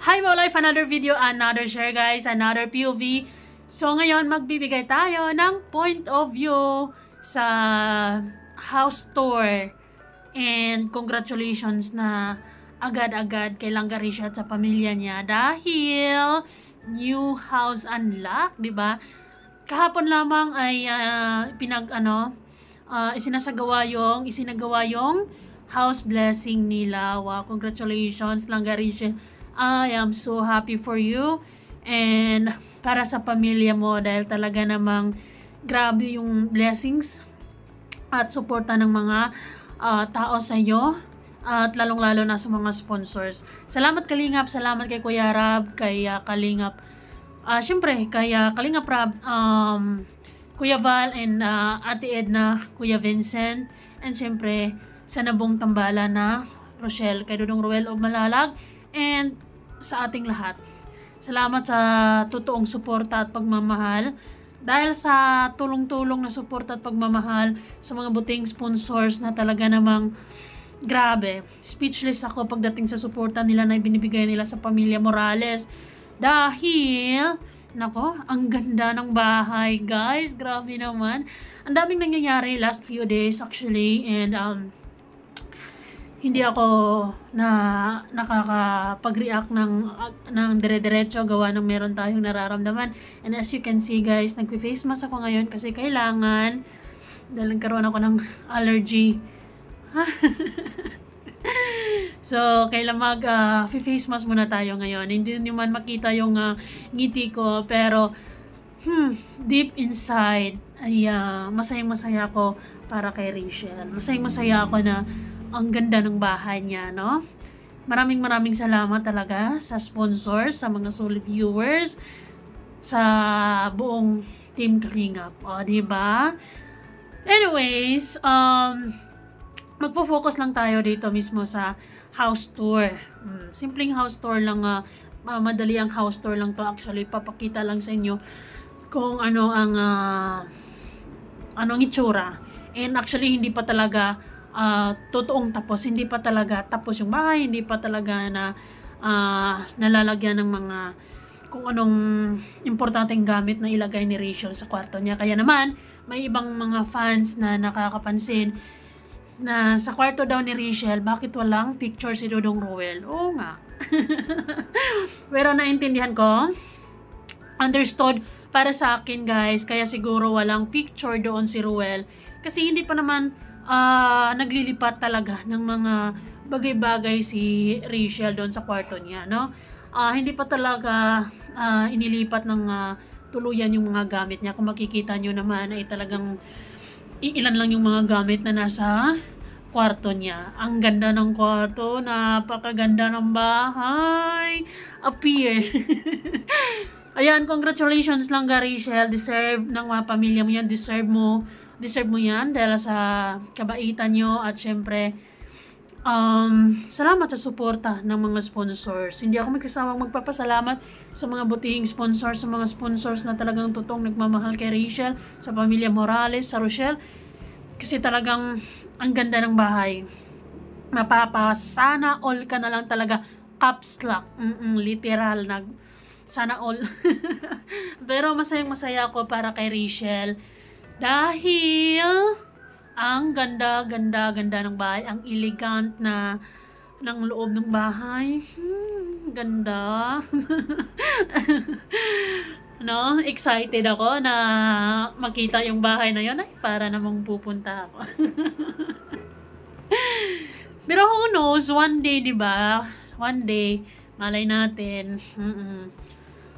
Hi Wow Life! Another video, another share guys, another POV. So ngayon magbibigay tayo ng point of view sa house tour. And congratulations na agad-agad kay Langarisha at sa pamilya niya dahil new house unlock, 'di ba? Kahapon lamang ay isinagawa yung house blessing nila. Wow, congratulations Langarisha. I am so happy for you and para sa pamilya mo dahil talaga namang grabe yung blessings at suporta ng mga tao sa inyo at lalong-lalo na sa mga sponsors. Salamat Kalingap, salamat kay Kuya Rab, kay Kalingap. Syempre kay Kalingap Rab, Kuya Val and Ate Edna, Kuya Vincent, and syempre sa Nabong Tambala na Rochelle, kay Dudong Ruel of Malalag, and sa ating lahat. Salamat sa totoong suporta at pagmamahal. Dahil sa tulong-tulong na suporta at pagmamahal sa mga buting sponsors na talaga namang grabe. Speechless ako pagdating sa suporta nila na ibinibigay nila sa pamilya Morales. Dahil, nako, ang ganda ng bahay guys. Grabe naman. Ang daming nangyayari last few days actually, and hindi ako nakakapag-react ng dire-diretso gawa ng meron tayong nararamdaman. And as you can see guys, nagpi-face mask ako ngayon kasi kailangan dahil nagkaroon ako ng allergy. So, kailan mag-face mask muna tayo ngayon. Hindi nyo man makita yung ngiti ko, pero deep inside ay masayang-masaya ako para kay Rachel. Masayang-masaya ako na ang ganda ng bahay niya, no? Maraming salamat talaga sa sponsors, sa mga solid viewers, sa buong Team Kalingap. O, diba? Anyways, magpo-focus lang tayo dito mismo sa house tour. Simpleng house tour lang, madali ang house tour lang to actually. Papakita lang sa inyo kung ano ang anong itsura. And actually, hindi pa talaga totoong tapos, hindi pa talaga tapos yung bahay, hindi pa talaga na nalalagyan ng mga kung anong importanteng gamit na ilagay ni Rachel sa kwarto niya. Kaya naman may ibang mga fans na nakakapansin na sa kwarto daw ni Rachel bakit walang picture si Dudong Ruel. Oo nga. Pero naintindihan ko, understood para sa akin guys, kaya siguro walang picture doon si Ruel kasi hindi pa naman naglilipat talaga ng mga bagay-bagay si Rachel doon sa kwarto niya, no? Hindi pa talaga inilipat ng tuluyan yung mga gamit niya. Kung makikita nyo naman ay talagang ilan lang yung mga gamit na nasa kwarto niya. Ang ganda ng kwarto, napakaganda ng bahay. Appear. Ayan, congratulations lang ka Rachel. Deserve ng mga pamilya mo yan. Deserve mo yan dahil sa kabaitan nyo at syempre salamat sa suporta ng mga sponsors. Hindi ako magkasamang magpapasalamat sa mga butihing sponsors, sa mga sponsors na talagang totoong nagmamahal kay Rachel, sa pamilya Morales, sa Rochelle, kasi talagang ang ganda ng bahay. Sana all ka na lang talaga, caps lock, literal na sana all. Pero masayang-masaya ako para kay Rachel dahil ang ganda ng bahay, ang elegant na ng loob ng bahay. Ganda. No, excited ako na makita yung bahay na yun. Ay, para namang pupunta ako. Pero who knows, one day, 'di ba? One day, malay natin.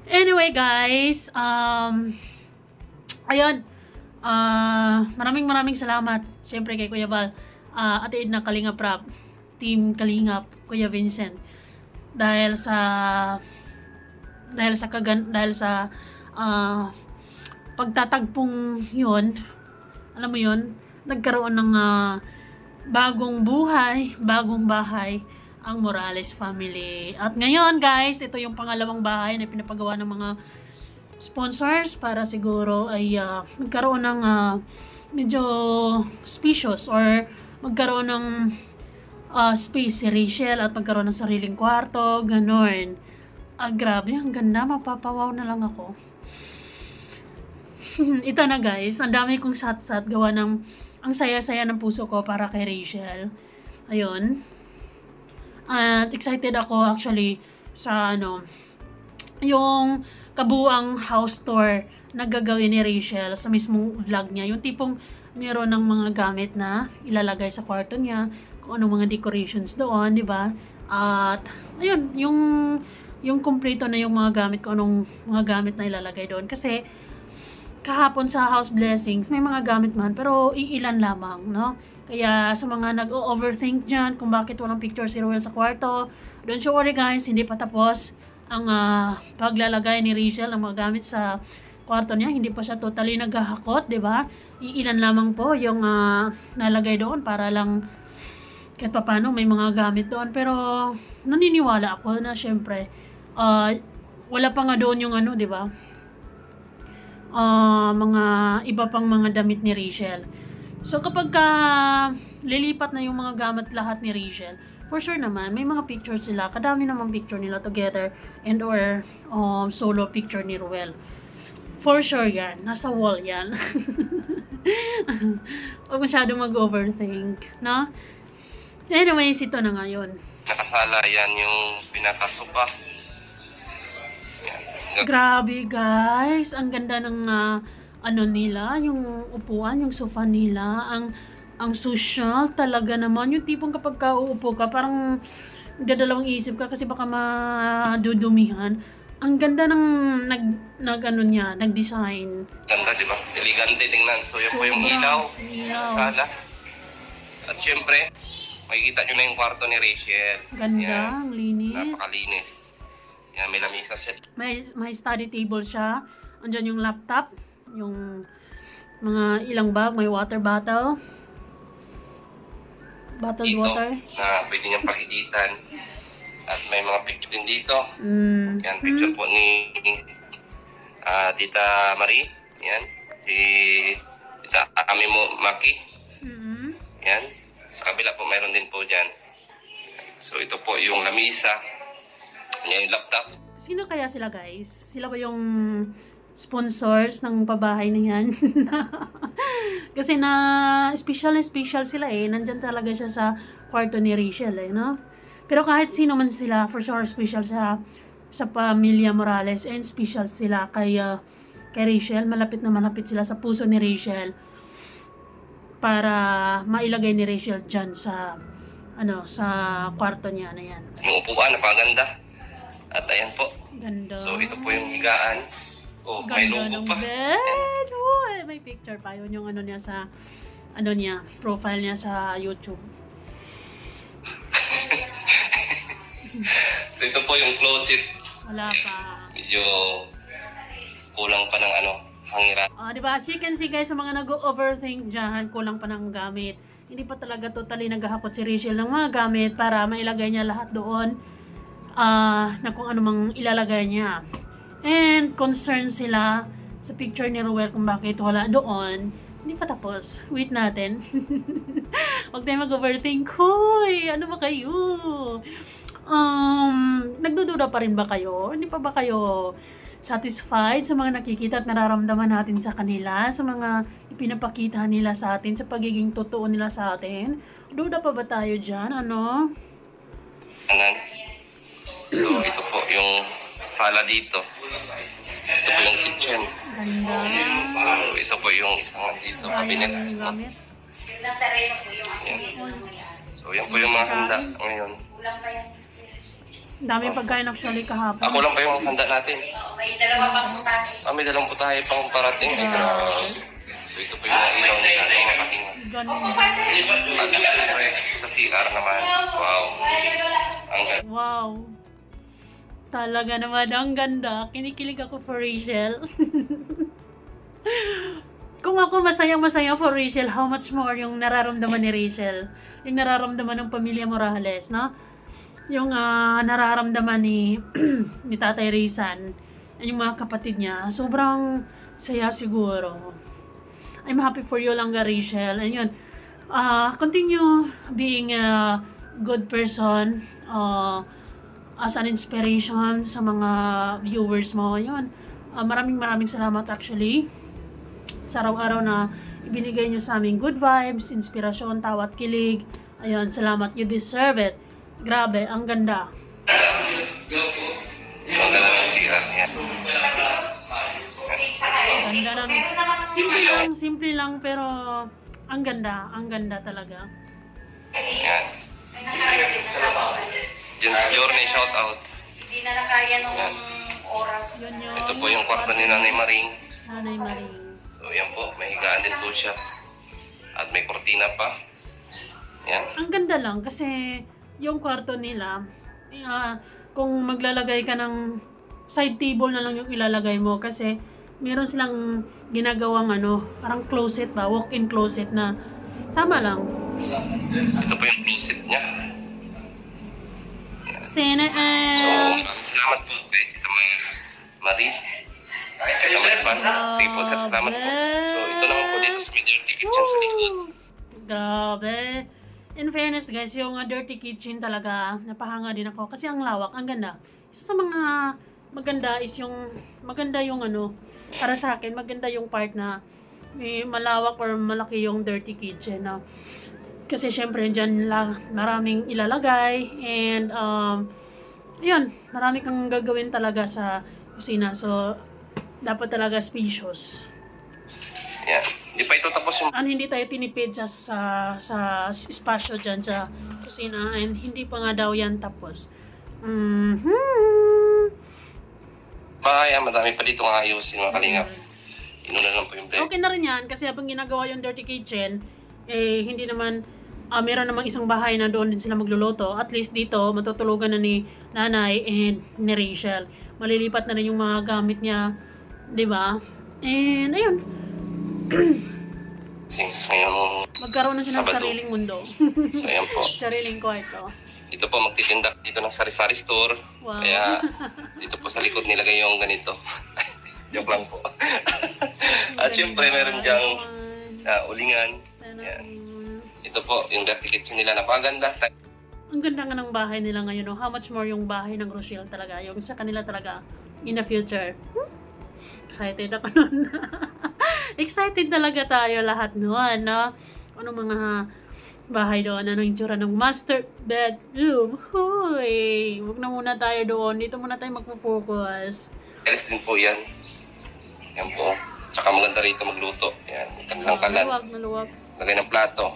Anyway, guys, ayun. Maraming salamat syempre kay Kuya Val, Ate Edna, Kalingap Rab, Team Kalingap, Kuya Vincent dahil sa pagtatagpong yun, alam mo yun, nagkaroon ng bagong bahay ang Morales family. At ngayon guys, ito yung pangalawang bahay na pinapagawa ng mga sponsors para siguro ay magkaroon ng medyo spacious or magkaroon ng space si Rachel at magkaroon ng sariling kwarto, ganon. Grabe, ang ganda. Mapapawaw na lang ako. Ito na guys, ang dami kong shot gawa ng ang saya-saya ng puso ko para kay Rachel. Ayun. At excited ako actually sa yung kabuang house tour na gagawin ni Rachel sa mismong vlog niya. Yung tipong meron ng mga gamit na ilalagay sa kwarto niya, kung anong mga decorations doon, di ba? At ayun, yung kumpleto na yung mga gamit, kung anong mga gamit na ilalagay doon. Kasi kahapon sa House Blessings, may mga gamit man, pero iilan lamang, no? Kaya sa mga nag-overthink dyan kung bakit walang picture si Ruel sa kwarto, don't you worry guys, hindi pa tapos ang paglalagay ni Rachel ng mga gamit sa kwarto niya. Hindi pa siya totally naghahakot, di ba? Iilan lamang po yung nalagay doon para lang kahit paano may mga gamit doon. Pero naniniwala ako na syempre, wala pa nga doon yung di ba? Mga iba pang mga damit ni Rachel. So kapag lilipat na yung mga gamit lahat ni Rachel, for sure naman may mga pictures sila. Kadami namang picture nila together and or solo picture ni Ruel. For sure yan, nasa wall yan. Huwag masyado mag-overthink, no? Anyways, ito na ngayon. Nakasala yan yung pinakasupa. Grabe guys, ang ganda ng nila, yung upuan, yung sofa nila, ang social talaga naman. Yung tipong kapag uupo ka, parang dadalawang isip ka kasi baka madudumihan. Ang ganda ng nag-design. Ganda, di ba? Elegante tingnan. So, yun po yung ilaw. Sala. At syempre, makikita nyo na yung kwarto ni Rachel. Ganda, ang linis. Napakalinis. Yan, may lamisa siya. May study table siya. Andyan yung laptop, yung mga ilang bag, may water bottle. Bottled dito, water. Na pwede niyang pakiditan. At may mga picture din dito. Yan, picture po ni Tita Marie. Yan. Si Tita Amimo Maki. Yan. Sa kabila po, mayroon din po dyan. So, ito po yung lamisa. Yan yung laptop. Sino kaya sila guys? Sila ba yung sponsors ng pabahay na yan? Kasi special sila Nandyan talaga siya sa kwarto ni Rachel no? Pero kahit sino man sila, for sure special siya sa pamilya Morales and special sila kay Rachel. Malapit na malapit sila sa puso ni Rachel para mailagay ni Rachel dyan sa sa kwarto niya na yan. Yung upuan, napaganda. At ayan po. Ganda. So, ito po yung higaan. Oh, ganda may logo pa. Bed. May picture pa. Yun yung niya sa, profile niya sa YouTube. So, ito po yung closet. Wala pa. Medyo kulang pa ng hangiran. Diba? As you can see guys, sa mga nag-overthink dyan, kulang pa ng gamit. Hindi pa talaga totally naghahakot si Rachel ng mga gamit para mailagay niya lahat doon. Na kung ano mang ilalagay niya. And concerned sila sa picture ni Ruel kung bakit wala doon. Hindi pa tapos. Wait natin. Huwag tayo mag-overthink. Hoy! Ano ba kayo? Nagdududa pa rin ba kayo? Hindi pa ba kayo satisfied sa mga nakikita at nararamdaman natin sa kanila? Sa mga ipinapakita nila sa atin? Sa pagiging totoo nila sa atin? Duda pa ba tayo dyan? So, ito po yung sala dito. Ito po yung kitchen. Ganda. So, ito po yung isang dito, cabinet. Gamit. So, yan po yung mga handa ngayon. Daming pagkain actually kahapon. Ako lang pa yung handa natin. May dalawa pang putahe. May dalawang putahe pang parating. So, ito po yung ilaw nila. Mga patingan. Ganda. At syempre, sa CR naman. Wow. Ang ganda. Wow. Talaga naman, ang ganda. Kinikilig ako for Rachel. Kung ako masayang-masaya for Rachel, how much more yung nararamdaman ni Rachel? Yung nararamdaman ng pamilya Morales, no? Yung nararamdaman ni ni Tatay Rizan, yung mga kapatid niya, sobrang saya siguro. I'm happy for you lang, Rachel. And yun, continue being a good person. as an inspiration sa mga viewers mo. Yun. Maraming salamat actually sa araw-araw na ibinigay nyo sa amin good vibes, inspirasyon, tawa at kilig. Ayun, salamat. You deserve it. Grabe, ang ganda. So, ang ganda ng CR niya. Ganda ng... Simple lang, pero ang ganda talaga. Yan. Jen's Journey, shout out. Hindi na nakaya nung oras. Yun yun. Ito po yung kwarto ni Nanay Maring. Nanay Maring. So, yan po. May higaan din po siya. At may kortina pa. Yan. Ang ganda lang kasi yung kwarto nila, kung maglalagay ka ng side table na lang yung ilalagay mo kasi meron silang ginagawang parang closet ba, walk-in closet na tama lang. Ito po yung closet niya. So, maraming salamat po kay Tita Marie. Kaya may fans. Sige po, sir. Salamat po. So, ito naman po dito sa Dirty Kitchen sa likod. Grabe. In fairness guys, yung Dirty Kitchen talaga, napahanga din ako kasi ang lawak, ang ganda. Isa sa mga maganda is yung, maganda yung para sa akin, maganda yung part na may malawak or malaki yung Dirty Kitchen. Kasi syempre dyan maraming ilalagay and yun, marami kang gagawin talaga sa kusina. So, dapat talaga spacious. Yeah. Hindi pa ito tapos yung... Hindi tayo tinipid sa espasyo dyan sa kusina and hindi pa nga daw yan tapos. Bahay, madami pa dito nga ayusin mga kalingap. Inuna lang po yung bread. Okay na rin yan kasi habang ginagawa yung Dirty Kitchen, hindi naman, meron namang isang bahay na doon din sila magluluto. At least dito, matutulugan na ni Nanay and ni Rachel. Malilipat na rin yung mga gamit niya, di ba? And ayun. Since ngayon Magkaroon na siya ng Sabado. sariling mundo. So, ayan po. Sariling kwarto. Dito po magtitinda dito ng sari-sari store. Wow. Kaya dito po sa likod nilagay yung ganito. Joke lang po. At syempre meron dyang ulingan. Yan. Ito po yung Dirty Kitchen nila. Napakaganda. Ang ganda nga ng bahay nila ngayon. How much more yung bahay ng Rochelle talaga. Yung sa kanila talaga in the future. Excited ako nun. Excited talaga tayo lahat noon, no? Ano mga bahay doon, ano yung tsura ng master bedroom. Hoy! Huwag na muna tayo doon. Dito muna tayo magpo-focus. Teres din po yan. Yan po. Tsaka maganda rito magluto. Yan. Kanilang kalan. Maluwag. Lagay ng plato.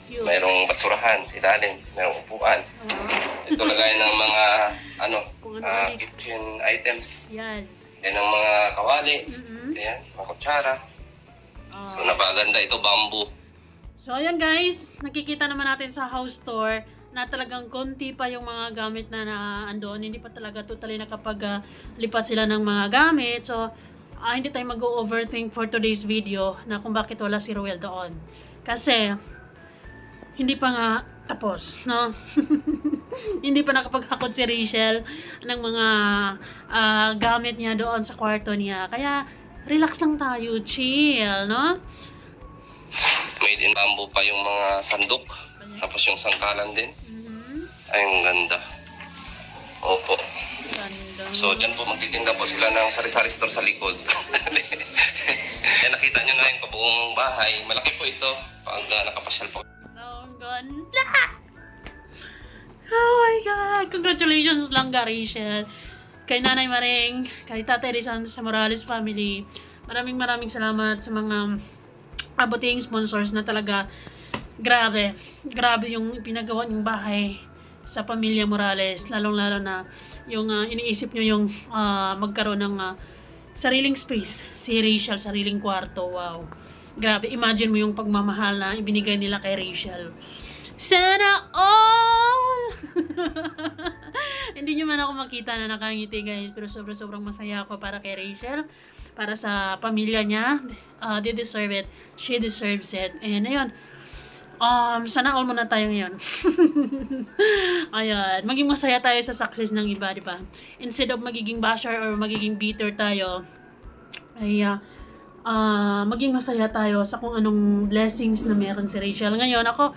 Cute. Mayroong basurahan sa ilalim. Mayroong upuan. Ito lagay ng mga Kung ano eh. kitchen items. Yes. Yan ang mga kawali. Ayan, mga kutsara. So napaganda ito, bamboo. So ayan guys, nakikita naman natin sa house tour na talagang konti pa yung mga gamit na andon. Hindi pa talaga totally nakapag-lipat sila ng mga gamit. So hindi tayo mag-overthink for today's video na kung bakit wala si Ruel doon. Kasi hindi pa nga tapos, no? Hindi pa nakapaghakot si Rachel ng mga gamit niya doon sa kwarto niya. Kaya relax lang tayo, chill, no? Made in bamboo pa yung mga sandok. Tapos yung sangkalan din. Ay, ang ganda. Opo. Ganda. So, dyan po magtitinda po sila ng sari-sari store sa likod. Yan, nakita nyo na yung kabuong bahay. Malaki po ito pag nakapasyal po. Ang ganda! Oh my God! Congratulations lang, Rachel. Kay Nanay Maring, kay Tatay Rizal sa Morales family. Maraming salamat sa mga abuting sponsors na talaga grabe yung pinagawa yung bahay sa pamilya Morales, lalong-lalo na yung iniisip nyo yung magkaroon ng sariling space, si Rachel, sariling kwarto. Wow, grabe, imagine mo yung pagmamahal na ibinigay nila kay Rachel. Sana all! Hindi nyo man ako makita na nakangiti guys, pero sobrang masaya ako para kay Rachel, para sa pamilya niya. They deserve it, she deserves it. And ayun, sana all muna tayo ngayon. Ayun, maging masaya tayo sa success ng iba, di ba? Instead of magiging basher or magiging bitter tayo, ay maging masaya tayo sa kung anong blessings na meron si Rachel. Ngayon, ako,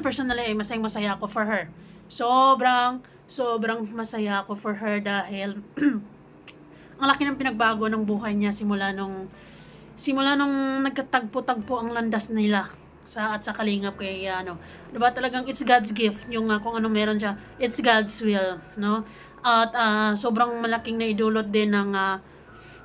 personally, ay masaya ako for her. Sobrang sobrang masaya ako for her dahil ang laki ng pinagbago ng buhay niya simula nung nagkatagpo-tagpo ang landas nila sa Kalingap kay diba talagang it's God's gift yung kung ano meron siya, it's God's will, no? At sobrang malaking naidulot din ng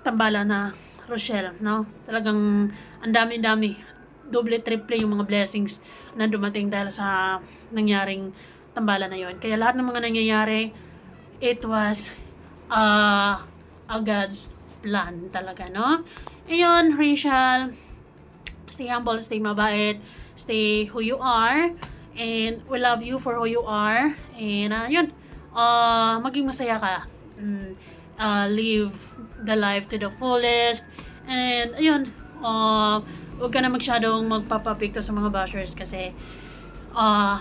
tambala na Rochelle, no? Talagang ang dami-dami, doble triple yung mga blessings na dumating dahil sa nangyaring tambala na yon. Kaya lahat ng mga nangyayari, it was a God's plan talaga, no? Ayun, Rachel, stay humble, stay mabait, stay who you are, and we love you for who you are, and yun, maging masaya ka, live the life to the fullest, and ayun, huwag ka na masyadong magpapapikto sa mga bashers kasi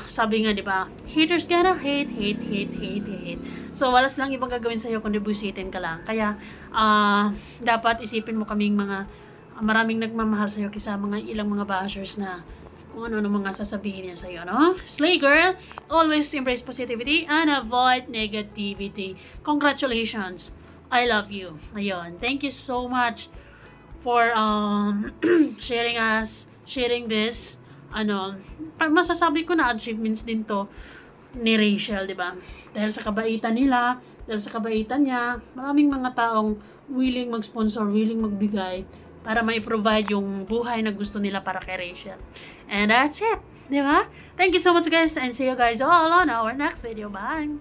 sabi nga, di ba, haters gonna hate. So, wala silang ibang gagawin sa'yo kundi busitin ka lang. Kaya, dapat isipin mo kaming maraming nagmamahal sa'yo kaysa ilang mga bashers na kung ano mga sasabihin niya sa'yo, no? Slay girl, always embrace positivity and avoid negativity. Congratulations. I love you. Ayun. Thank you so much for sharing this. Masasabi ko na achievements din to ni Rachel, di ba? Dahil sa kabaitan nila, dahil sa kabaitan niya, maraming mga taong willing mag-sponsor, willing magbigay para mai-provide yung buhay na gusto nila para kay Rachel. And that's it, di ba? Thank you so much guys and see you guys all on our next video. Bye!